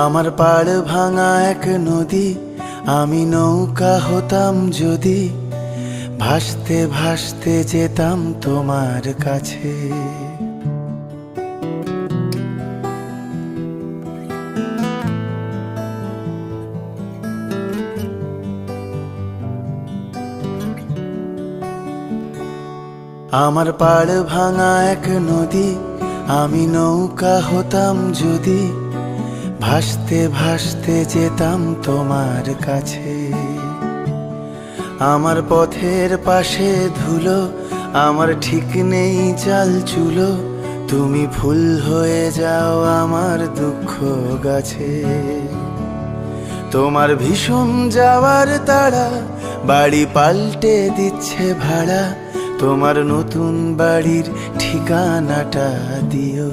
আমার পাড় ভাঙা এক নদী, আমি নৌকা হতাম যদি, ভাসতে ভাসতে যেতাম তোমার কাছে। আমার পাড় ভাঙা এক নদী, আমি নৌকা হতাম যদি, ভাসতে ভাসতে যেতাম তোমার কাছে। আমার পথের পাশে ধুলো, আমার ঠিক নেই চাল চুলো, তুমি ফুল হয়ে যাও আমার দুঃখ গাছে। তোমার ভীষণ যাওয়ার তাড়া, বাড়ি পাল্টে দিচ্ছে ভাড়া, তোমার নতুন বাড়ির ঠিকানাটা দিও।